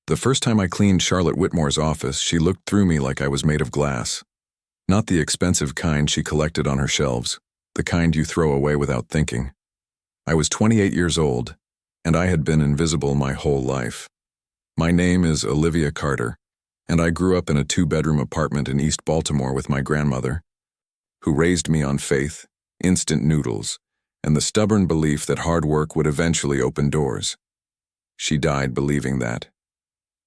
The first time I cleaned Charlotte Whitmore's office, she looked through me like I was made of glass. Not the expensive kind she collected on her shelves, the kind you throw away without thinking. I was 28 years old, and I had been invisible my whole life. My name is Olivia Carter, and I grew up in a 2-bedroom apartment in East Baltimore with my grandmother, who raised me on faith, instant noodles, and the stubborn belief that hard work would eventually open doors. She died believing that.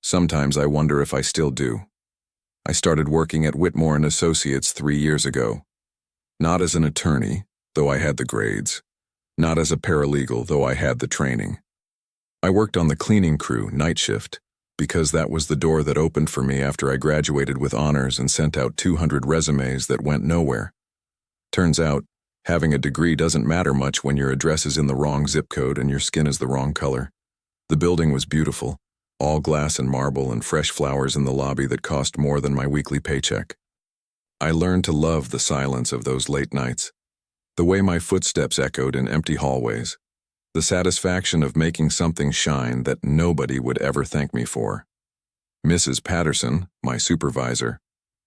Sometimes I wonder if I still do. I started working at Whitmore and Associates 3 years ago. Not as an attorney, though I had the grades. Not as a paralegal, though I had the training. I worked on the cleaning crew, night shift, because that was the door that opened for me after I graduated with honors and sent out 200 resumes that went nowhere. Turns out, having a degree doesn't matter much when your address is in the wrong zip code and your skin is the wrong color. The building was beautiful. All glass and marble and fresh flowers in the lobby that cost more than my weekly paycheck. I learned to love the silence of those late nights, the way my footsteps echoed in empty hallways, the satisfaction of making something shine that nobody would ever thank me for. Mrs. Patterson, my supervisor,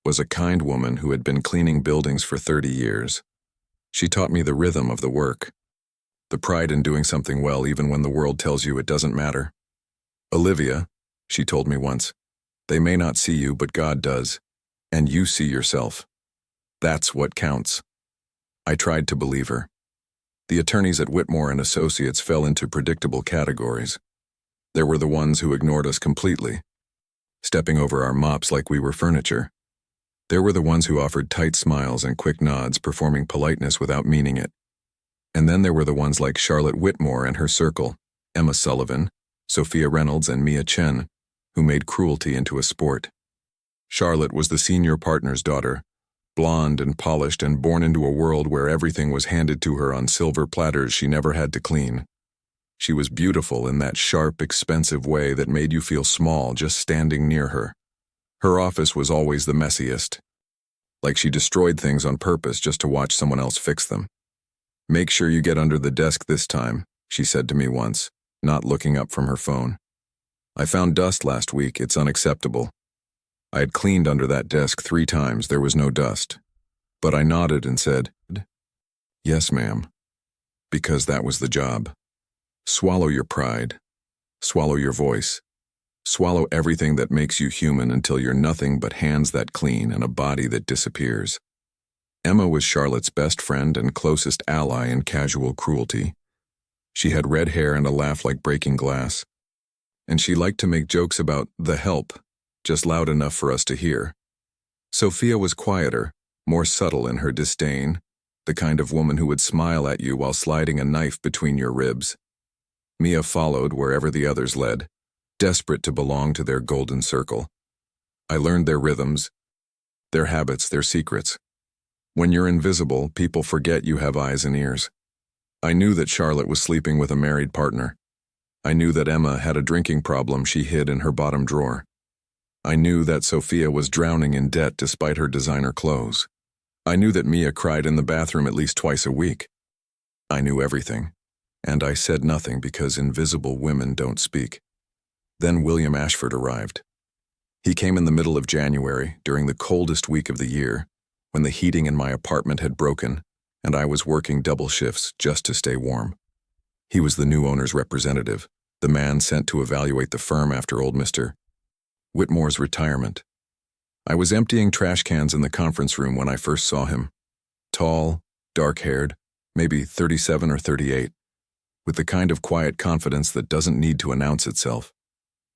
was a kind woman who had been cleaning buildings for 30 years. She taught me the rhythm of the work, the pride in doing something well even when the world tells you it doesn't matter. Olivia, she told me once, they may not see you, but God does, and you see yourself. That's what counts. I tried to believe her. The attorneys at Whitmore and Associates fell into predictable categories. There were the ones who ignored us completely, stepping over our mops like we were furniture. There were the ones who offered tight smiles and quick nods, performing politeness without meaning it. And then there were the ones like Charlotte Whitmore and her circle, Emma Sullivan, Sophia Reynolds, and Mia Chen, who made cruelty into a sport. Charlotte was the senior partner's daughter, blonde and polished and born into a world where everything was handed to her on silver platters she never had to clean. She was beautiful in that sharp, expensive way that made you feel small just standing near her. Her office was always the messiest, like she destroyed things on purpose just to watch someone else fix them. "Make sure you get under the desk this time," she said to me once, not looking up from her phone. "I found dust last week. It's unacceptable." I had cleaned under that desk 3 times. There was no dust. But I nodded and said, "Yes, ma'am," because that was the job. Swallow your pride. Swallow your voice. Swallow everything that makes you human until you're nothing but hands that clean and a body that disappears. Emma was Charlotte's best friend and closest ally in casual cruelty. She had red hair and a laugh like breaking glass. And she liked to make jokes about the help, just loud enough for us to hear. Sophia was quieter, more subtle in her disdain, the kind of woman who would smile at you while sliding a knife between your ribs. Mia followed wherever the others led, desperate to belong to their golden circle. I learned their rhythms, their habits, their secrets. When you're invisible, people forget you have eyes and ears. I knew that Charlotte was sleeping with a married partner. I knew that Emma had a drinking problem she hid in her bottom drawer. I knew that Sophia was drowning in debt despite her designer clothes. I knew that Mia cried in the bathroom at least twice a week. I knew everything, and I said nothing because invisible women don't speak. Then William Ashford arrived. He came in the middle of January, during the coldest week of the year, when the heating in my apartment had broken, and I was working double shifts just to stay warm. He was the new owner's representative, the man sent to evaluate the firm after old Mr. Whitmore's retirement. I was emptying trash cans in the conference room when I first saw him. Tall, dark-haired, maybe 37 or 38, with the kind of quiet confidence that doesn't need to announce itself.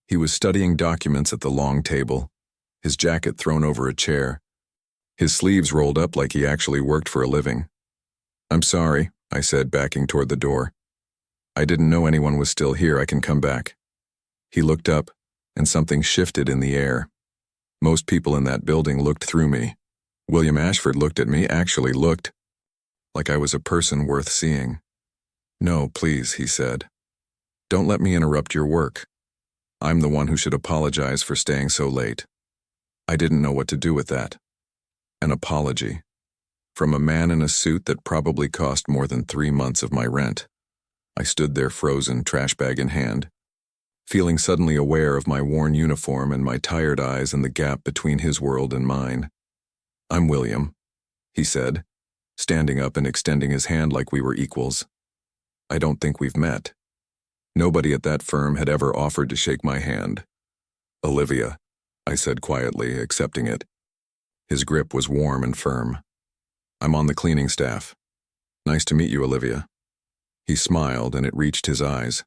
He was studying documents at the long table, his jacket thrown over a chair, his sleeves rolled up like he actually worked for a living. "I'm sorry," I said, backing toward the door. "I didn't know anyone was still here. I can come back." He looked up, and something shifted in the air. Most people in that building looked through me. William Ashford looked at me, actually looked, like I was a person worth seeing. "No, please," he said. "Don't let me interrupt your work. I'm the one who should apologize for staying so late." I didn't know what to do with that. An apology. From a man in a suit that probably cost more than 3 months of my rent. I stood there frozen, trash bag in hand. feeling suddenly aware of my worn uniform and my tired eyes and the gap between his world and mine. "I'm William," he said, standing up and extending his hand like we were equals. "I don't think we've met." Nobody at that firm had ever offered to shake my hand. "Olivia," I said quietly, accepting it. His grip was warm and firm. "I'm on the cleaning staff." "Nice to meet you, Olivia." He smiled, and it reached his eyes.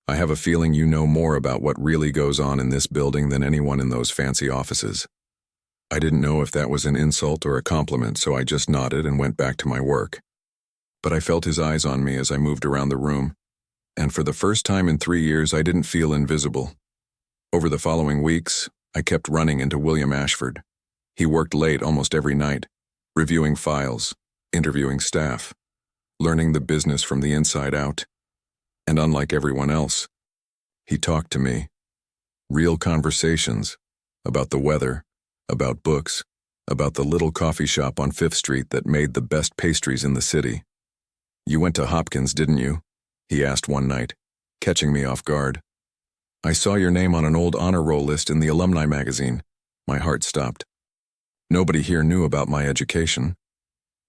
"I have a feeling you know more about what really goes on in this building than anyone in those fancy offices." I didn't know if that was an insult or a compliment, so I just nodded and went back to my work. But I felt his eyes on me as I moved around the room, and for the first time in 3 years, I didn't feel invisible. Over the following weeks, I kept running into William Ashford. He worked late almost every night, reviewing files, interviewing staff, learning the business from the inside out. And unlike everyone else, he talked to me. Real conversations about the weather, about books, about the little coffee shop on 5th Street that made the best pastries in the city. "You went to Hopkins, didn't you?" he asked one night, catching me off guard. "I saw your name on an old honor roll list in the alumni magazine." My heart stopped. Nobody here knew about my education.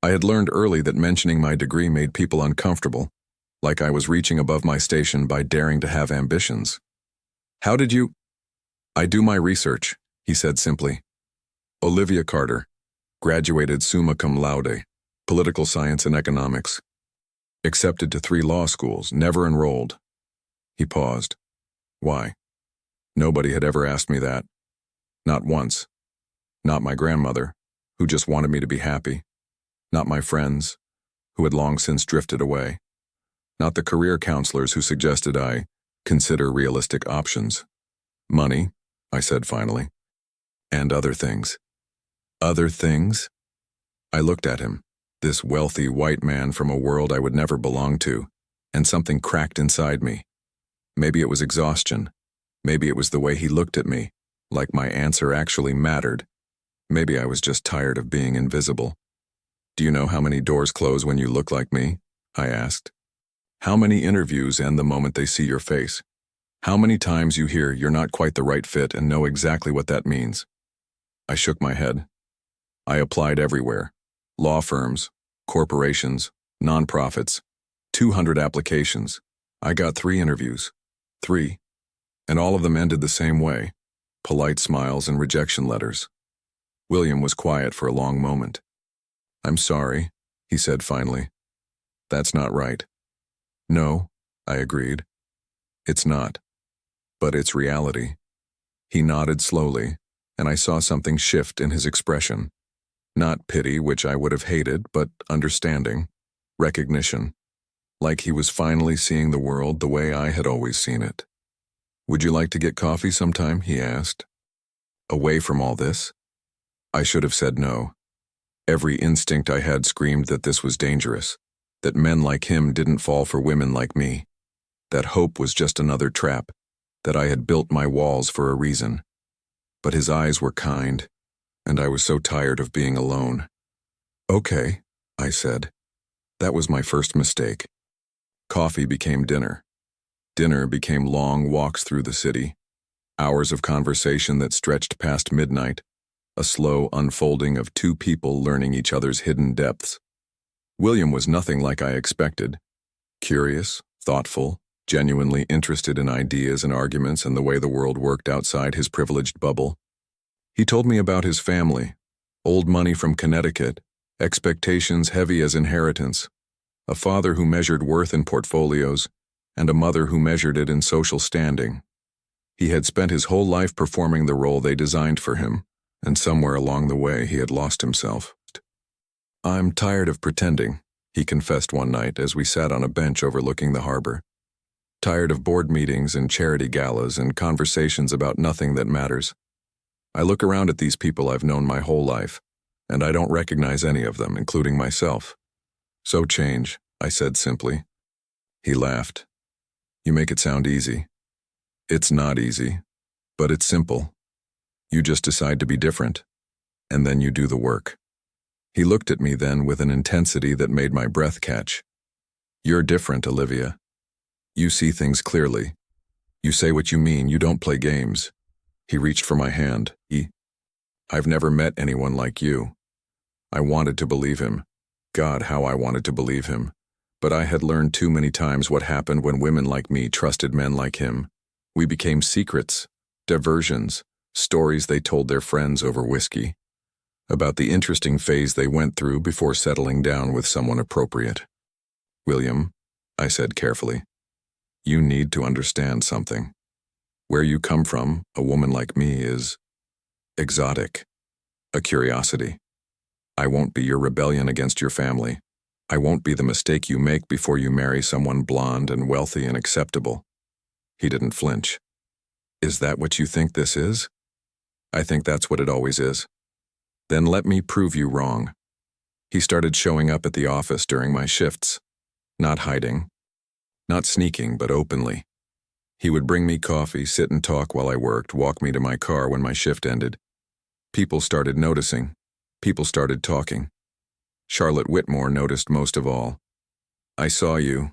I had learned early that mentioning my degree made people uncomfortable, like I was reaching above my station by daring to have ambitions. "How did you—" "I do my research," he said simply. "Olivia Carter, graduated summa cum laude, political science and economics. Accepted to 3 law schools, never enrolled." He paused. "Why?" Nobody had ever asked me that. Not once. Not my grandmother, who just wanted me to be happy. Not my friends, who had long since drifted away. Not the career counselors who suggested I consider realistic options. "Money," I said finally. "And other things." Other things? I looked at him, this wealthy white man from a world I would never belong to, and something cracked inside me. Maybe it was exhaustion. Maybe it was the way he looked at me, like my answer actually mattered. Maybe I was just tired of being invisible. "Do you know how many doors close when you look like me?" I asked. "How many interviews end the moment they see your face? How many times you hear you're not quite the right fit and know exactly what that means?" I shook my head. I applied everywhere. Law firms, corporations, nonprofits. 200 applications. I got 3 interviews. 3. And all of them ended the same way. Polite smiles and rejection letters. William was quiet for a long moment. "I'm sorry," he said finally. "That's not right." "No," I agreed. "It's not. But it's reality." He nodded slowly, and I saw something shift in his expression. Not pity, which I would have hated, but understanding, recognition, like he was finally seeing the world the way I had always seen it. "Would you like to get coffee sometime?" he asked. Away from all this? I should have said no. Every instinct I had screamed that this was dangerous, that men like him didn't fall for women like me, that hope was just another trap, that I had built my walls for a reason. But his eyes were kind, and I was so tired of being alone. "Okay," I said. That was my first mistake. Coffee became dinner. Dinner became long walks through the city, hours of conversation that stretched past midnight, a slow unfolding of 2 people learning each other's hidden depths. William was nothing like I expected. Curious, thoughtful, genuinely interested in ideas and arguments and the way the world worked outside his privileged bubble. He told me about his family, old money from Connecticut, expectations heavy as inheritance, a father who measured worth in portfolios, and a mother who measured it in social standing. He had spent his whole life performing the role they designed for him, and somewhere along the way he had lost himself. "I'm tired of pretending," he confessed one night as we sat on a bench overlooking the harbor. "Tired of board meetings and charity galas and conversations about nothing that matters. I look around at these people I've known my whole life, and I don't recognize any of them, including myself. So change," I said simply. He laughed. "You make it sound easy." "It's not easy, but it's simple. You just decide to be different, and then you do the work." He looked at me then with an intensity that made my breath catch. "You're different, Olivia. You see things clearly. You say what you mean, you don't play games. He reached for my hand. I've never met anyone like you. I wanted to believe him. God, how I wanted to believe him. But I had learned too many times what happened when women like me trusted men like him. We became secrets, diversions, stories they told their friends over whiskey, about the interesting phase they went through before settling down with someone appropriate. William, I said carefully, you need to understand something. Where you come from, a woman like me is exotic, a curiosity. I won't be your rebellion against your family. I won't be the mistake you make before you marry someone blonde and wealthy and acceptable. He didn't flinch. Is that what you think this is? I think that's what it always is. Then let me prove you wrong. He started showing up at the office during my shifts, not hiding, not sneaking, but openly. He would bring me coffee, sit and talk while I worked, walk me to my car when my shift ended. People started noticing. People started talking. Charlotte Whitmore noticed most of all. I saw you,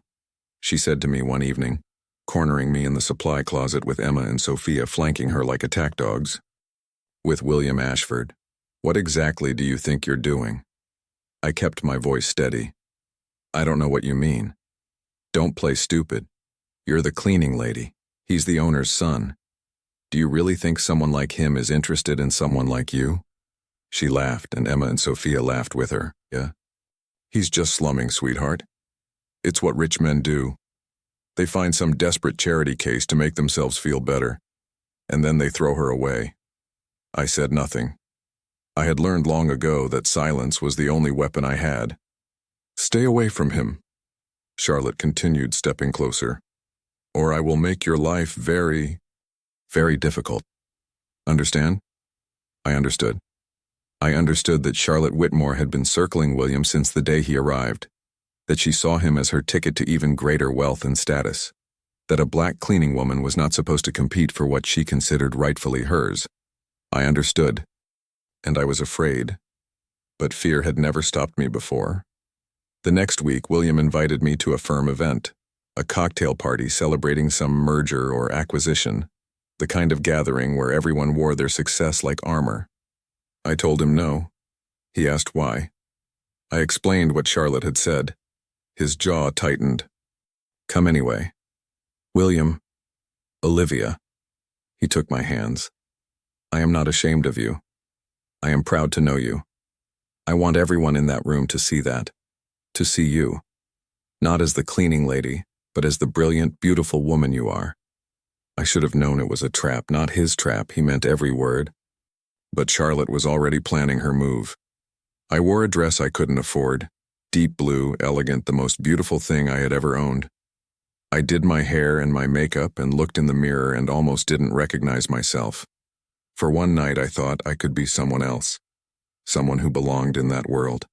she said to me one evening, cornering me in the supply closet with Emma and Sophia flanking her like attack dogs. With William Ashford. What exactly do you think you're doing? I kept my voice steady. I don't know what you mean. Don't play stupid. You're the cleaning lady. He's the owner's son. Do you really think someone like him is interested in someone like you? She laughed, and Emma and Sophia laughed with her. Yeah? He's just slumming, sweetheart. It's what rich men do. They find some desperate charity case to make themselves feel better, and then they throw her away. I said nothing. I had learned long ago that silence was the only weapon I had. Stay away from him, Charlotte continued, stepping closer, or I will make your life very, very difficult. Understand? I understood. I understood that Charlotte Whitmore had been circling William since the day he arrived, that she saw him as her ticket to even greater wealth and status, that a black cleaning woman was not supposed to compete for what she considered rightfully hers. I understood, and I was afraid, but fear had never stopped me before. The next week, William invited me to a firm event, a cocktail party celebrating some merger or acquisition, the kind of gathering where everyone wore their success like armor. I told him no. He asked why. I explained what Charlotte had said. His jaw tightened. Come anyway. William, Olivia. He took my hands. I am not ashamed of you. I am proud to know you. I want everyone in that room to see that. To see you. Not as the cleaning lady, but as the brilliant, beautiful woman you are. I should have known it was a trap, not his trap. He meant every word. But Charlotte was already planning her move. I wore a dress I couldn't afford, deep blue, elegant, the most beautiful thing I had ever owned. I did my hair and my makeup and looked in the mirror and almost didn't recognize myself. For one night I thought I could be someone else, someone who belonged in that world.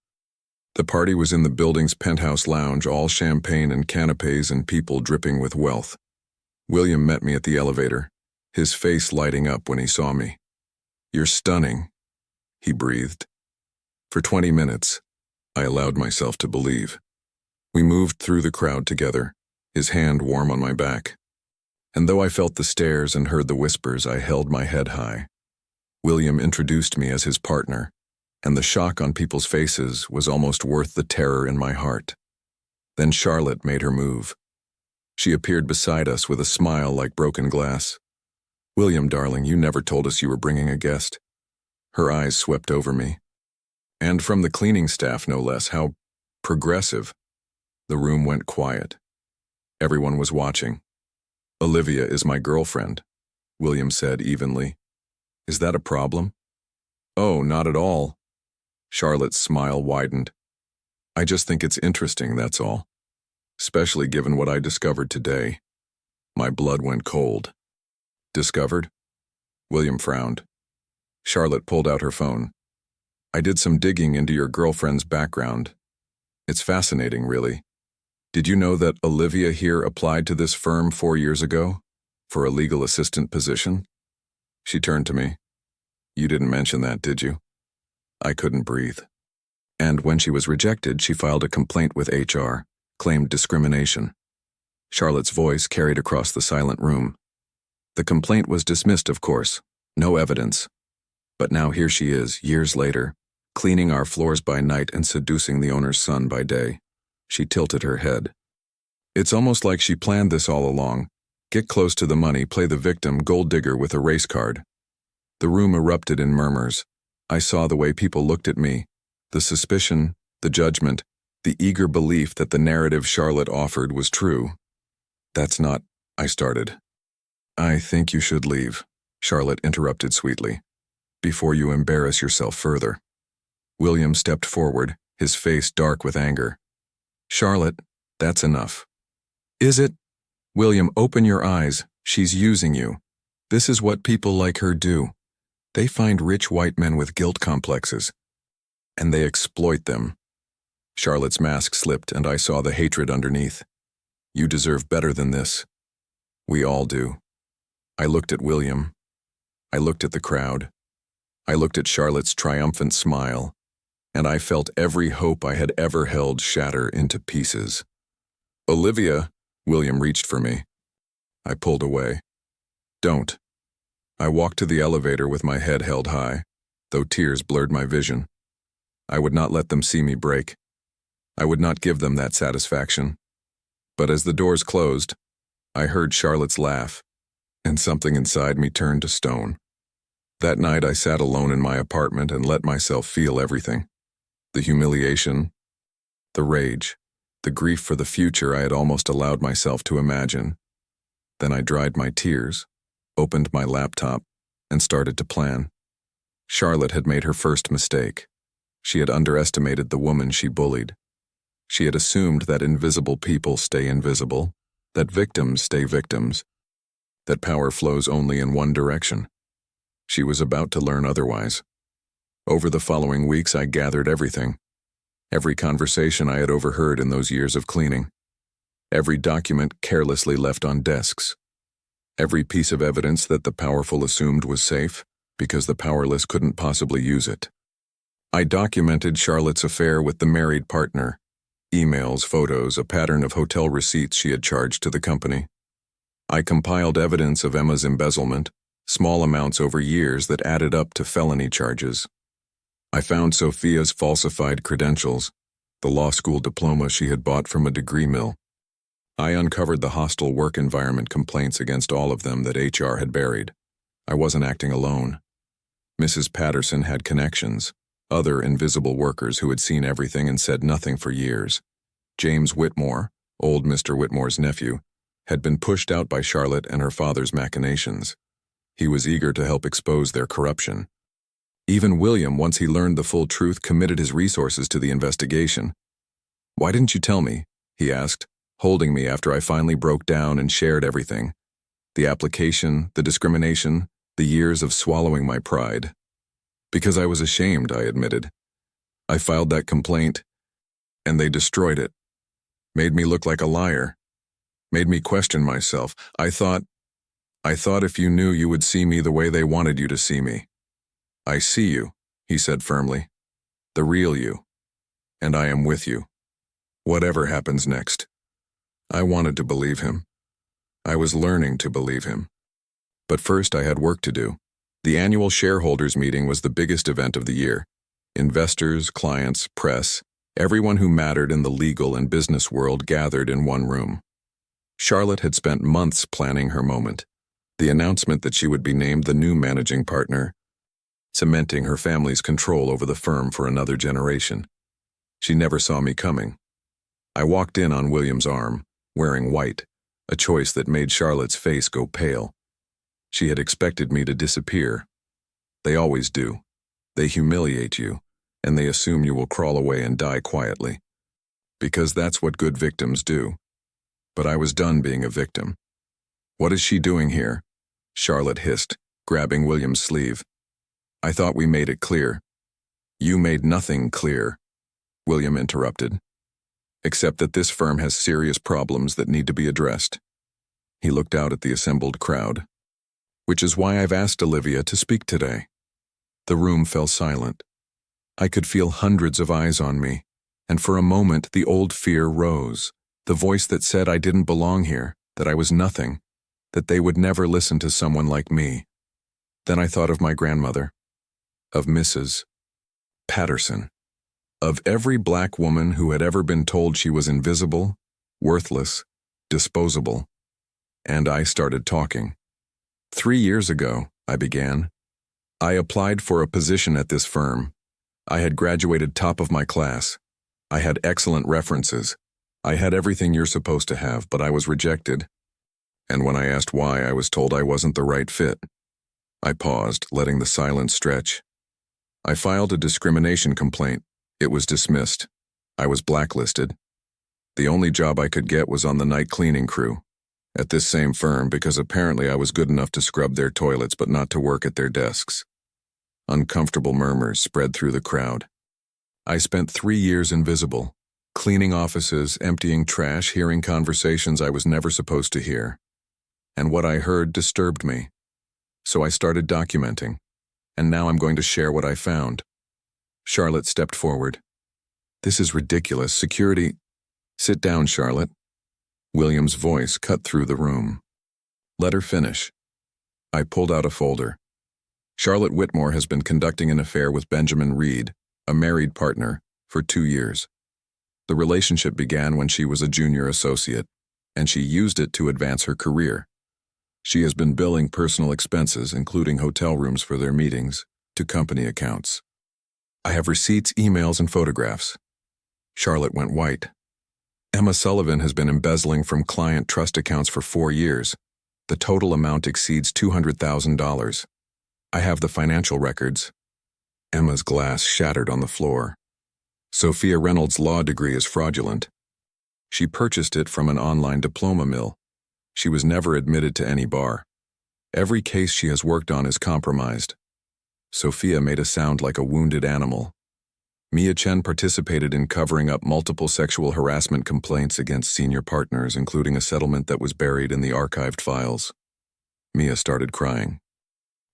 The party was in the building's penthouse lounge, all champagne and canapes and people dripping with wealth. William met me at the elevator, his face lighting up when he saw me. You're stunning, he breathed. For 20 minutes, I allowed myself to believe. We moved through the crowd together, his hand warm on my back. And though I felt the stares and heard the whispers, I held my head high. William introduced me as his partner, and the shock on people's faces was almost worth the terror in my heart. Then Charlotte made her move. She appeared beside us with a smile like broken glass. William, darling, you never told us you were bringing a guest. Her eyes swept over me. And from the cleaning staff, no less. How progressive. The room went quiet. Everyone was watching. Olivia is my girlfriend, William said evenly. Is that a problem? Oh, not at all. Charlotte's smile widened. I just think it's interesting, that's all. Especially given what I discovered today. My blood went cold. Discovered? William frowned. Charlotte pulled out her phone. I did some digging into your girlfriend's background. It's fascinating, really. Did you know that Olivia here applied to this firm 4 years ago for a legal assistant position? She turned to me. You didn't mention that, did you? I couldn't breathe. And when she was rejected, she filed a complaint with HR, claimed discrimination. Charlotte's voice carried across the silent room. The complaint was dismissed, of course. No evidence. But now here she is, years later, cleaning our floors by night and seducing the owner's son by day. She tilted her head. It's almost like she planned this all along. Get close to the money, play the victim, gold digger with a race card. The room erupted in murmurs. I saw the way people looked at me, the suspicion, the judgment, the eager belief that the narrative Charlotte offered was true. That's not, I started. I think you should leave, Charlotte interrupted sweetly, before you embarrass yourself further. William stepped forward, his face dark with anger. Charlotte, that's enough. Is it? William, open your eyes. She's using you. This is what people like her do. They find rich white men with guilt complexes, and they exploit them. Charlotte's mask slipped, and I saw the hatred underneath. You deserve better than this. We all do. I looked at William. I looked at the crowd. I looked at Charlotte's triumphant smile, and I felt every hope I had ever held shatter into pieces. Olivia, William reached for me. I pulled away. Don't. I walked to the elevator with my head held high, though tears blurred my vision. I would not let them see me break. I would not give them that satisfaction. But as the doors closed, I heard Charlotte's laugh, and something inside me turned to stone. That night I sat alone in my apartment and let myself feel everything. The humiliation, the rage, the grief for the future I had almost allowed myself to imagine. Then I dried my tears, opened my laptop, and started to plan. Charlotte had made her first mistake. She had underestimated the woman she bullied. She had assumed that invisible people stay invisible, that victims stay victims, that power flows only in one direction. She was about to learn otherwise. Over the following weeks, I gathered everything. Every conversation I had overheard in those years of cleaning. Every document carelessly left on desks. Every piece of evidence that the powerful assumed was safe because the powerless couldn't possibly use it. I documented Charlotte's affair with the married partner. Emails, photos, a pattern of hotel receipts she had charged to the company. I compiled evidence of Emma's embezzlement, small amounts over years that added up to felony charges. I found Sophia's falsified credentials, the law school diploma she had bought from a degree mill. I uncovered the hostile work environment complaints against all of them that HR had buried. I wasn't acting alone. Mrs. Patterson had connections, other invisible workers who had seen everything and said nothing for years. James Whitmore, old Mr. Whitmore's nephew, had been pushed out by Charlotte and her father's machinations. He was eager to help expose their corruption. Even William, once he learned the full truth, committed his resources to the investigation. Why didn't you tell me? He asked, holding me after I finally broke down and shared everything. The application, the discrimination, the years of swallowing my pride. Because I was ashamed, I admitted. I filed that complaint, and they destroyed it. Made me look like a liar. Made me question myself. I thought if you knew, you would see me the way they wanted you to see me. I see you, he said firmly. The real you. And I am with you. Whatever happens next. I wanted to believe him. I was learning to believe him. But first I had work to do. The annual shareholders meeting was the biggest event of the year. Investors, clients, press, everyone who mattered in the legal and business world gathered in one room. Charlotte had spent months planning her moment. The announcement that she would be named the new managing partner, cementing her family's control over the firm for another generation. She never saw me coming. I walked in on William's arm, wearing white, a choice that made Charlotte's face go pale. She had expected me to disappear. They always do. They humiliate you, and they assume you will crawl away and die quietly. Because that's what good victims do. But I was done being a victim. What is she doing here? Charlotte hissed, grabbing William's sleeve. I thought we made it clear. You made nothing clear, William interrupted. Except that this firm has serious problems that need to be addressed. He looked out at the assembled crowd. Which is why I've asked Olivia to speak today. The room fell silent. I could feel hundreds of eyes on me, and for a moment the old fear rose, the voice that said I didn't belong here, that I was nothing. that they would never listen to someone like me. Then I thought of my grandmother, of Mrs. Patterson, of every black woman who had ever been told she was invisible, worthless, disposable. And I started talking. 3 years ago, I began. I applied for a position at this firm. I had graduated top of my class. I had excellent references. I had everything you're supposed to have, but I was rejected. And when I asked why, I was told I wasn't the right fit. I paused, letting the silence stretch. I filed a discrimination complaint. It was dismissed. I was blacklisted. The only job I could get was on the night cleaning crew at this same firm because apparently I was good enough to scrub their toilets but not to work at their desks. Uncomfortable murmurs spread through the crowd. I spent 3 years invisible, cleaning offices, emptying trash, hearing conversations I was never supposed to hear. And what I heard disturbed me. So I started documenting, and now I'm going to share what I found. Charlotte stepped forward. This is ridiculous. Security. Sit down, Charlotte. William's voice cut through the room. Let her finish. I pulled out a folder. Charlotte Whitmore has been conducting an affair with Benjamin Reed, a married partner, for 2 years. The relationship began when she was a junior associate, and she used it to advance her career. She has been billing personal expenses, including hotel rooms for their meetings, to company accounts. I have receipts, emails, and photographs. Charlotte went white. Emma Sullivan has been embezzling from client trust accounts for 4 years. The total amount exceeds $200,000. I have the financial records. Emma's glass shattered on the floor. Sophia Reynolds' law degree is fraudulent. She purchased it from an online diploma mill. She was never admitted to any bar. Every case she has worked on is compromised. Sophia made a sound like a wounded animal. Mia Chen participated in covering up multiple sexual harassment complaints against senior partners, including a settlement that was buried in the archived files. Mia started crying.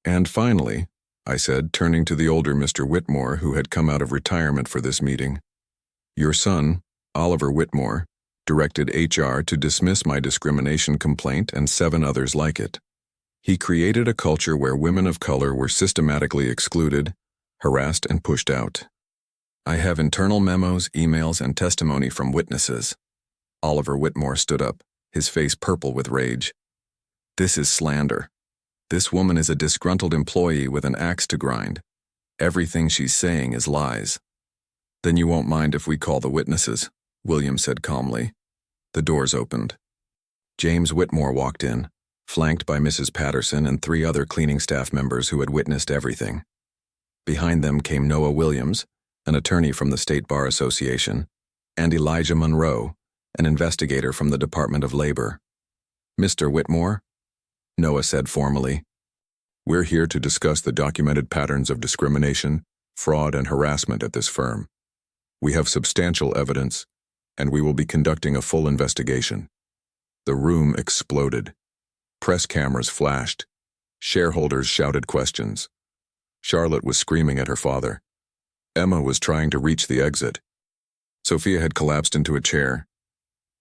And finally, I said, turning to the older Mr. Whitmore, who had come out of retirement for this meeting, your son, Oliver Whitmore, directed HR to dismiss my discrimination complaint and 7 others like it. He created a culture where women of color were systematically excluded, harassed, and pushed out. I have internal memos, emails, and testimony from witnesses. Oliver Whitmore stood up, his face purple with rage. This is slander. This woman is a disgruntled employee with an axe to grind. Everything she's saying is lies. Then you won't mind if we call the witnesses, William said calmly. The doors opened. James Whitmore walked in, flanked by Mrs. Patterson and 3 other cleaning staff members who had witnessed everything. Behind them came Noah Williams, an attorney from the State Bar Association, and Elijah Monroe, an investigator from the Department of Labor. Mr. Whitmore, Noah said formally, we're here to discuss the documented patterns of discrimination, fraud, and harassment at this firm. We have substantial evidence, and we will be conducting a full investigation. The room exploded. Press cameras flashed. Shareholders shouted questions. Charlotte was screaming at her father. Emma was trying to reach the exit. Sophia had collapsed into a chair.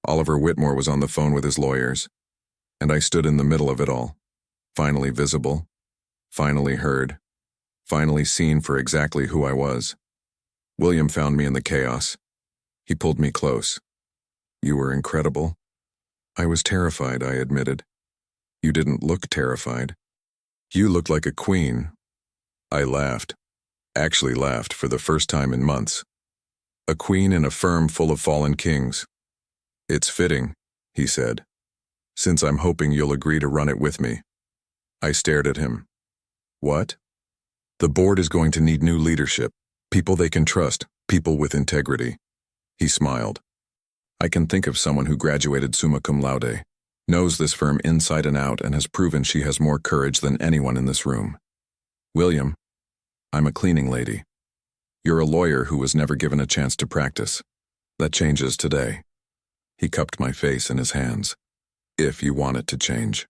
Oliver Whitmore was on the phone with his lawyers, and I stood in the middle of it all, finally visible, finally heard, finally seen for exactly who I was. William found me in the chaos. He pulled me close. You were incredible. I was terrified, I admitted. You didn't look terrified. You looked like a queen. I laughed. Actually laughed for the first time in months. A queen in a firm full of fallen kings. It's fitting, he said, since I'm hoping you'll agree to run it with me. I stared at him. What? The board is going to need new leadership, people they can trust, people with integrity. He smiled. I can think of someone who graduated summa cum laude, knows this firm inside and out, and has proven she has more courage than anyone in this room. William, I'm a cleaning lady. You're a lawyer who was never given a chance to practice. That changes today. He cupped my face in his hands. If you want it to change.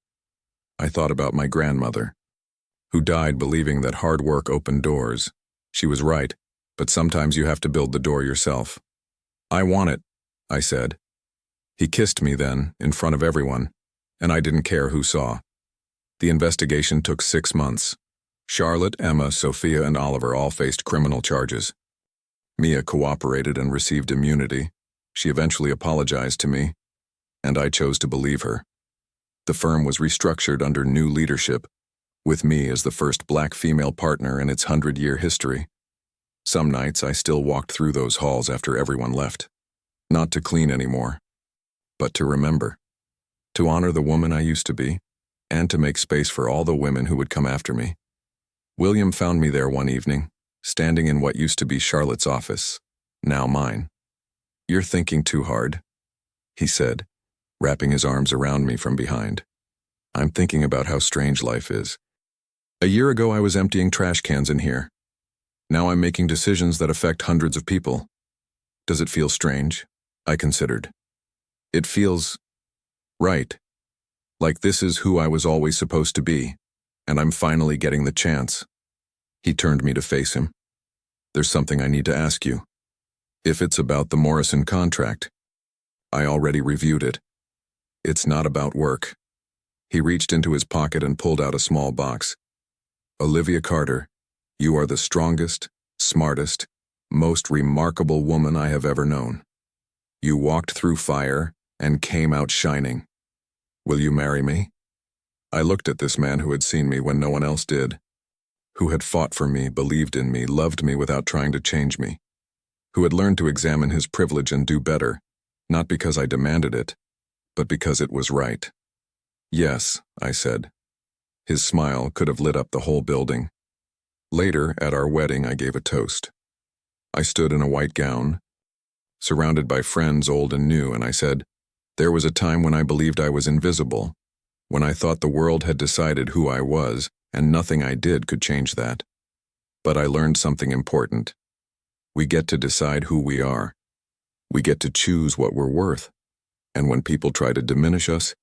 I thought about my grandmother, who died believing that hard work opened doors. She was right, but sometimes you have to build the door yourself. I want it, I said. He kissed me then, in front of everyone. and I didn't care who saw. The investigation took 6 months. Charlotte, Emma, Sophia, and Oliver all faced criminal charges. Mia cooperated and received immunity. She eventually apologized to me, and I chose to believe her. The firm was restructured under new leadership, with me as the first black female partner in its 100-year history. Some nights I still walked through those halls after everyone left. Not to clean anymore, but to remember. To honor the woman I used to be, and to make space for all the women who would come after me. William found me there one evening, standing in what used to be Charlotte's office, now mine. "You're thinking too hard," he said, wrapping his arms around me from behind. "I'm thinking about how strange life is. A year ago I was emptying trash cans in here. Now I'm making decisions that affect hundreds of people. Does it feel strange?" I considered. "It feels right. Like this is who I was always supposed to be, and I'm finally getting the chance." He turned me to face him. "There's something I need to ask you. If it's about the Morrison contract, I already reviewed it. It's not about work." He reached into his pocket and pulled out a small box. "Olivia Carter, you are the strongest, smartest, most remarkable woman I have ever known. You walked through fire and came out shining. Will you marry me?" I looked at this man who had seen me when no one else did, who had fought for me, believed in me, loved me without trying to change me, who had learned to examine his privilege and do better, not because I demanded it, but because it was right. "Yes," I said. His smile could have lit up the whole building. Later, at our wedding, I gave a toast. I stood in a white gown, surrounded by friends old and new, and I said, "There was a time when I believed I was invisible, when I thought the world had decided who I was, and nothing I did could change that. But I learned something important. We get to decide who we are. We get to choose what we're worth. And when people try to diminish us,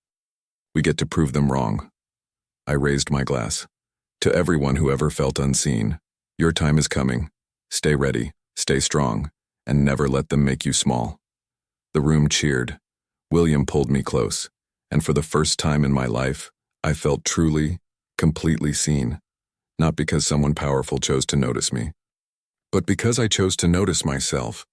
we get to prove them wrong." I raised my glass. "To everyone who ever felt unseen, your time is coming. Stay ready, stay strong, and never let them make you small." The room cheered. William pulled me close, and for the first time in my life, I felt truly, completely seen. Not because someone powerful chose to notice me, but because I chose to notice myself.